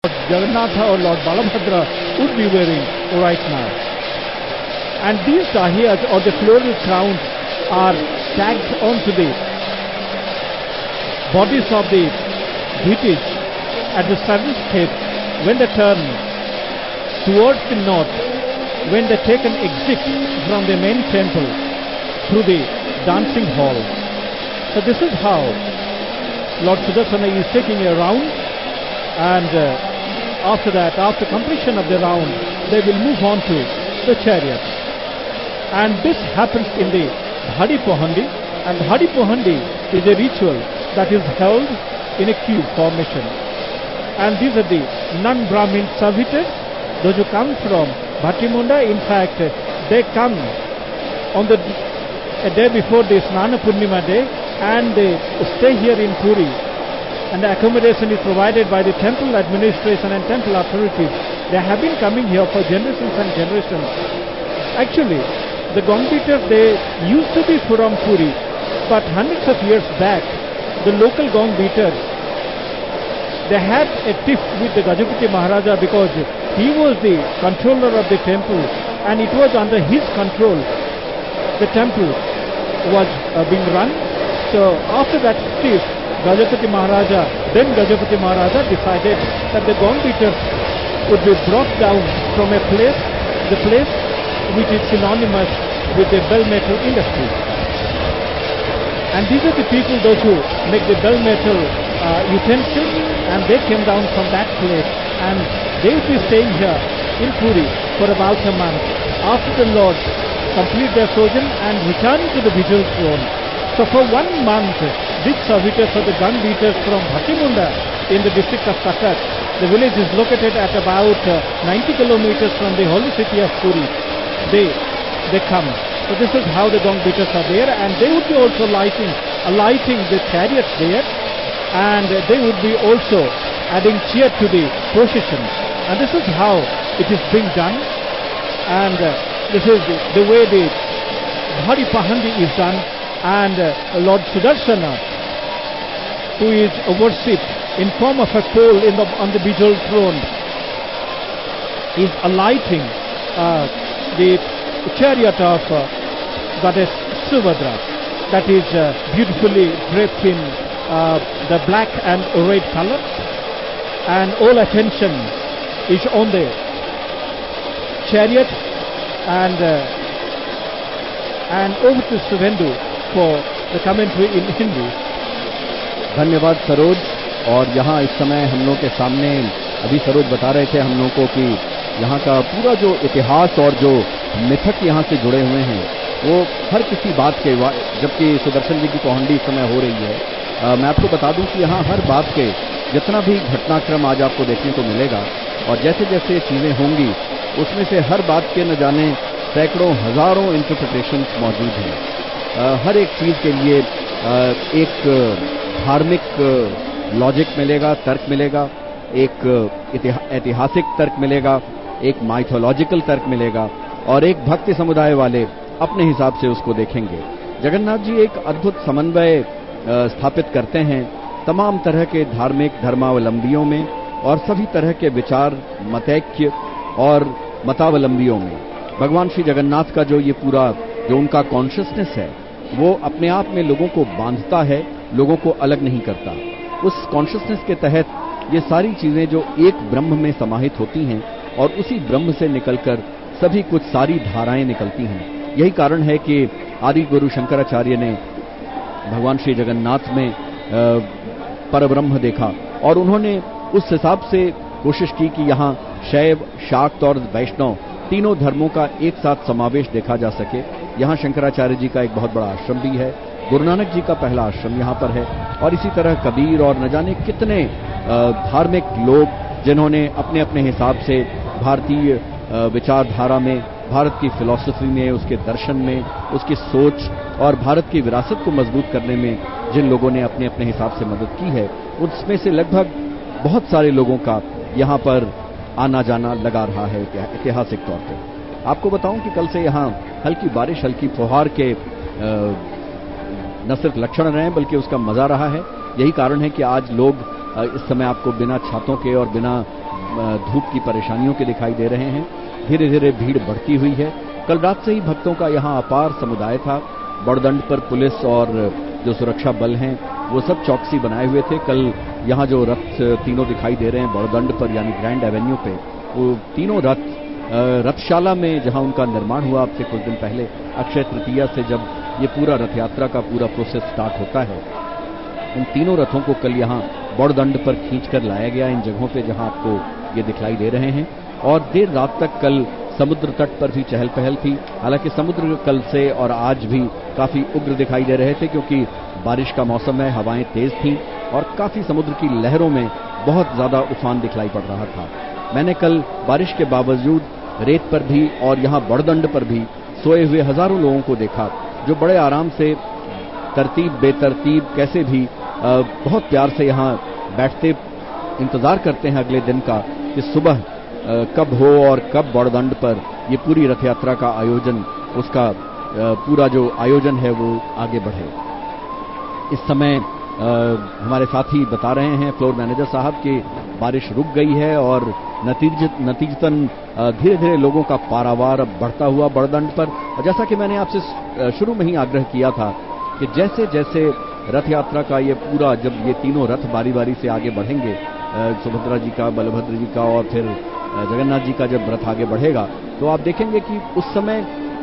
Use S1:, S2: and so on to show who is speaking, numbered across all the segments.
S1: Jagannatha or Lord Balabhadra would be wearing right now. And these dahiyas or the floral crowns are tagged onto the bodies of the British at the 7th step when they turn towards the north, when they take an exit from the main temple through the dancing hall. So this is how Lord Sudarsana is taking a round, and after that, after completion of the round, they will move on to the chariot. And this happens in the Dhadi Pohandi, and Dhadi Pohandi is a ritual that is held in a queue formation. And these are the non-Brahmin servitors, those who come from Bhattimunda. In fact, they come on the a day before the Snana Purnima day, and they stay here in Puri, and the accommodation is provided by the temple administration and temple authorities. They have been coming here for generations and generations. Actually, the gong beaters, they used to be from Puri, but hundreds of years back, the local gong beaters, they had a tiff with the Gajapati Maharaja because he was the controller of the temple, and it was under his control the temple was being run. So after that tiff, Gajapati Maharaja decided that the gong beaters would be brought down from a place, the place which is synonymous with the bell metal industry. And these are the people, those who make the bell metal utensils, and they came down from that place, and they will be staying here in Puri for about a month after the Lord complete their sojourn and return to the visual throne. So for 1 month, these servitors or the gun beaters from Bhattimunda in the district of Cuttack, the village is located at about 90 kilometers from the holy city of Puri. They come. So this is how the gong beaters are there, and they would be also alighting the chariots there, and they would be also adding cheer to the procession. And this is how it is being done, and this is the way the Dhadi Pohandi is done. And Lord Sudarsana, who is worshipped in form of a pole on the visual throne, is alighting the chariot of Goddess Subhadra, that is beautifully draped in the black and red color, and all attention is on the chariot, and over to Subhendu for the commentary in Hindi.
S2: धन्यवाद सरोज। और यहाँ इस समय हम लोग के सामने अभी सरोज बता रहे थे हम लोग को कि यहाँ का पूरा जो इतिहास और जो मिथक यहाँ से जुड़े हुए हैं वो हर किसी बात के, जबकि सुदर्शन जी की पोहंडी इस समय हो रही है। मैं आपको बता दूं कि यहाँ हर बात के जितना भी घटनाक्रम आज आपको देखने को मिलेगा, और जैसे जैसे चीज़ें होंगी उसमें से हर बात के न जाने सैकड़ों हजारों इंटरप्रिटेशंस मौजूद हैं। हर एक चीज़ के लिए एक धार्मिक लॉजिक मिलेगा, तर्क मिलेगा, एक ऐतिहासिक तर्क मिलेगा, एक माइथोलॉजिकल तर्क मिलेगा, और एक भक्ति समुदाय वाले अपने हिसाब से उसको देखेंगे। जगन्नाथ जी एक अद्भुत समन्वय स्थापित करते हैं तमाम तरह के धार्मिक धर्मावलंबियों में और सभी तरह के विचार मतैक्य और मतावलंबियों में। भगवान श्री जगन्नाथ का जो ये पूरा जो उनका कॉन्शियसनेस है वो अपने आप में लोगों को बांधता है, लोगों को अलग नहीं करता। उस कॉन्शियसनेस के तहत ये सारी चीजें जो एक ब्रह्म में समाहित होती हैं और उसी ब्रह्म से निकलकर सभी कुछ सारी धाराएं निकलती हैं। यही कारण है कि आदि गुरु शंकराचार्य ने भगवान श्री जगन्नाथ में परब्रह्म देखा, और उन्होंने उस हिसाब से कोशिश की कि यहाँ शैव, शाक्त और वैष्णव तीनों धर्मों का एक साथ समावेश देखा जा सके। यहाँ शंकराचार्य जी का एक बहुत बड़ा आश्रम भी है, गुरु नानक जी का पहला आश्रम यहाँ पर है, और इसी तरह कबीर और न जाने कितने धार्मिक लोग जिन्होंने अपने अपने हिसाब से भारतीय विचारधारा में, भारत की फिलॉसफी में, उसके दर्शन में, उसकी सोच और भारत की विरासत को मजबूत करने में जिन लोगों ने अपने अपने हिसाब से मदद की है, उसमें से लगभग बहुत सारे लोगों का यहाँ पर आना जाना लगा रहा है ऐतिहासिक तौर पर। आपको बताऊं कि कल से यहाँ हल्की बारिश, हल्की फुहार के न सिर्फ लक्षण रहे हैं बल्कि उसका मजा रहा है। यही कारण है कि आज लोग इस समय आपको बिना छातों के और बिना धूप की परेशानियों के दिखाई दे रहे हैं। धीरे धीरे भीड़ बढ़ती हुई है। कल रात से ही भक्तों का यहाँ अपार समुदाय था। बड़दंड पर पुलिस और जो सुरक्षा बल हैं वो सब चौकसी बनाए हुए थे। कल यहाँ जो रथ तीनों दिखाई दे रहे हैं बड़दंड पर यानी ग्रैंड एवेन्यू पे, वो तीनों रथ रथशाला में जहाँ उनका निर्माण हुआ अब से कुछ दिन पहले, अक्षय तृतीया से जब ये पूरा रथ यात्रा का पूरा प्रोसेस स्टार्ट होता है, उन तीनों रथों को कल यहाँ बड़दंड पर खींचकर लाया गया, इन जगहों पे जहाँ आपको ये दिखलाई दे रहे हैं। और देर रात तक कल समुद्र तट पर भी चहल पहल थी। हालांकि समुद्र कल से और आज भी काफी उग्र दिखाई दे रहे थे क्योंकि बारिश का मौसम है, हवाएं तेज थीं और काफी समुद्र की लहरों में बहुत ज्यादा उफान दिखलाई पड़ रहा था। मैंने कल बारिश के बावजूद रेत पर भी और यहाँ बड़दंड पर भी सोए हुए हजारों लोगों को देखा, जो बड़े आराम से तरतीब बेतरतीब कैसे भी बहुत प्यार से यहाँ बैठते इंतजार करते हैं अगले दिन का कि सुबह कब हो और कब बड़दंड पर ये पूरी रथ यात्रा का आयोजन, उसका पूरा जो आयोजन है वो आगे बढ़े। इस समय हमारे साथी बता रहे हैं, फ्लोर मैनेजर साहब, कि बारिश रुक गई है और नतीजतन धीरे धीरे लोगों का पारावार अब बढ़ता हुआ बड़दंड पर। और जैसा कि मैंने आपसे शुरू में ही आग्रह किया था कि जैसे जैसे रथ यात्रा का ये पूरा, जब ये तीनों रथ बारी बारी से आगे बढ़ेंगे, सुभद्रा जी का, बलभद्र जी का और फिर जगन्नाथ जी का जब रथ आगे बढ़ेगा, तो आप देखेंगे कि उस समय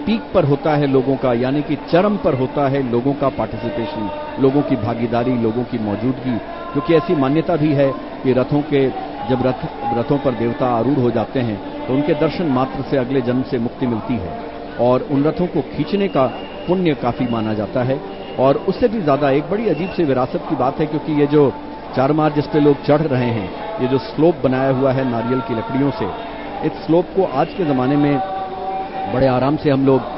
S2: पीक पर होता है लोगों का, यानी कि चरम पर होता है लोगों का पार्टिसिपेशन, लोगों की भागीदारी, लोगों की मौजूदगी। क्योंकि ऐसी मान्यता भी है कि रथों के जब रथों पर देवता आरूढ़ हो जाते हैं तो उनके दर्शन मात्र से अगले जन्म से मुक्ति मिलती है और उन रथों को खींचने का पुण्य काफी माना जाता है। और उससे भी ज्यादा एक बड़ी अजीब सी विरासत की बात है, क्योंकि ये जो चारमार जिस पे लोग चढ़ रहे हैं, ये जो स्लोप बनाया हुआ है नारियल की लकड़ियों से, इस स्लोप को आज के जमाने में बड़े आराम से हम लोग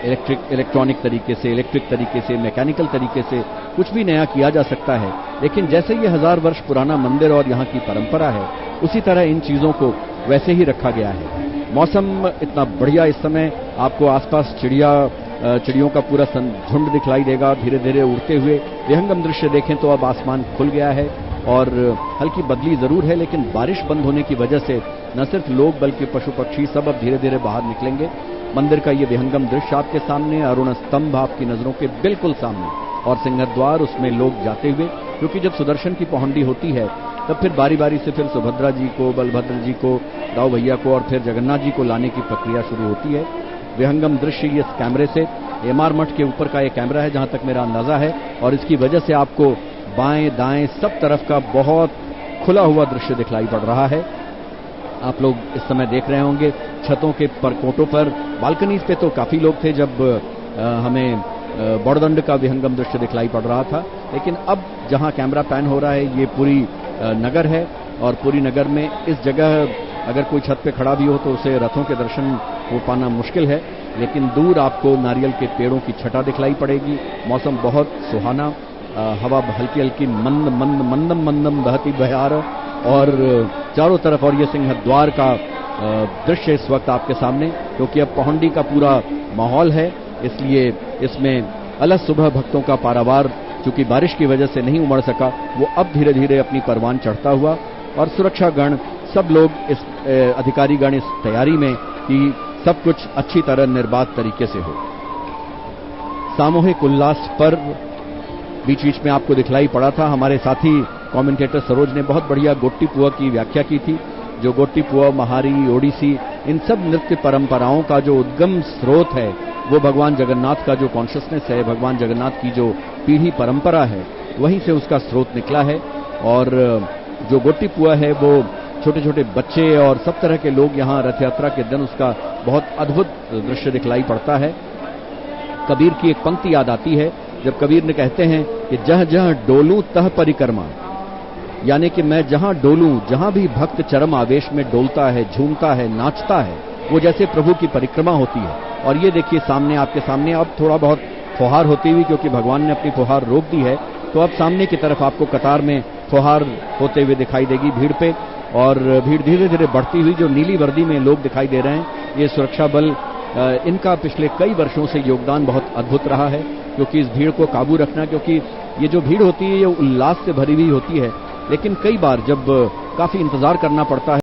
S2: इलेक्ट्रिक तरीके से, मैकेनिकल तरीके से कुछ भी नया किया जा सकता है। लेकिन जैसे ये 1000 वर्ष पुराना मंदिर और यहाँ की परंपरा है, उसी तरह इन चीजों को वैसे ही रखा गया है। मौसम इतना बढ़िया, इस समय आपको आसपास चिड़ियों का पूरा झुंड दिखलाई देगा धीरे धीरे उड़ते हुए। विहंगम दृश्य देखें तो अब आसमान खुल गया है और हल्की बदली जरूर है, लेकिन बारिश बंद होने की वजह से न सिर्फ लोग बल्कि पशु पक्षी सब अब धीरे धीरे बाहर निकलेंगे। मंदिर का ये विहंगम दृश्य आपके सामने, अरुण स्तंभ आपकी नजरों के बिल्कुल सामने और सिंहद्वार, उसमें लोग जाते हुए, क्योंकि जब सुदर्शन की पहुंडी होती है तब फिर बारी बारी से फिर सुभद्रा जी को, बलभद्र जी को, दाऊ भैया को और फिर जगन्नाथ जी को लाने की प्रक्रिया शुरू होती है। विहंगम दृश्य इस कैमरे से, एमआर मठ के ऊपर का ये कैमरा है जहां तक मेरा अंदाजा है, और इसकी वजह से आपको बाएं दाएं सब तरफ का बहुत खुला हुआ दृश्य दिखलाई पड़ रहा है। आप लोग इस समय देख रहे होंगे छतों के परकोटों पर, बालकनीज पे तो काफी लोग थे जब हमें बड़दंड का विहंगम दृश्य दिखलाई पड़ रहा था। लेकिन अब जहां कैमरा पैन हो रहा है ये पूरी नगर है और पूरी नगर में इस जगह अगर कोई छत पे खड़ा भी हो तो उसे रथों के दर्शन हो पाना मुश्किल है, लेकिन दूर आपको नारियल के पेड़ों की छटा दिखलाई पड़ेगी। मौसम बहुत सुहाना, हवा हल्की हल्की मंदम बहती बहार और चारों तरफ, और ये सिंहद्वार का दृश्य इस वक्त आपके सामने, क्योंकि अब पहुंडी का पूरा माहौल है, इसलिए इसमें अलग सुबह भक्तों का पारावार चूंकि बारिश की वजह से नहीं उमड़ सका, वो अब धीरे धीरे अपनी परवान चढ़ता हुआ, और सुरक्षा गण सब लोग इस अधिकारी गण इस तैयारी में कि सब कुछ अच्छी तरह निर्बाध तरीके से हो। सामूहिक उल्लास पर्व बीच बीच में आपको दिखलाई पड़ा था। हमारे साथी कमेंटेटर सरोज ने बहुत बढ़िया गोट्टी पुआ की व्याख्या की थी। जो गोट्टी पुआ, महारी, ओडिसी, इन सब नृत्य परंपराओं का जो उद्गम स्रोत है वो भगवान जगन्नाथ का जो कॉन्शियसनेस है, भगवान जगन्नाथ की जो पीढ़ी परंपरा है, वहीं से उसका स्रोत निकला है। और जो गोट्टी पुआ है वो छोटे छोटे बच्चे और सब तरह के लोग यहाँ रथ यात्रा के दिन, उसका बहुत अद्भुत दृश्य दिखलाई पड़ता है। कबीर की एक पंक्ति याद आती है जब कबीर ने कहते हैं कि जह जह डोलूं तह परिक्रमा, यानी कि मैं जहां डोलूं, जहां भी भक्त चरम आवेश में डोलता है, झूमता है, नाचता है, वो जैसे प्रभु की परिक्रमा होती है। और ये देखिए सामने, आपके सामने अब थोड़ा बहुत फुहार होती हुई, क्योंकि भगवान ने अपनी फुहार रोक दी है, तो अब सामने की तरफ आपको कतार में फुहार होते हुए दिखाई देगी भीड़ पे, और भीड़ धीरे धीरे बढ़ती हुई। जो नीली वर्दी में लोग दिखाई दे रहे हैं, ये सुरक्षा बल, इनका पिछले कई वर्षों से योगदान बहुत अद्भुत रहा है, क्योंकि इस भीड़ को काबू रखना, क्योंकि ये जो भीड़ होती है ये उल्लास से भरी हुई होती है, लेकिन कई बार जब काफी इंतजार करना पड़ता है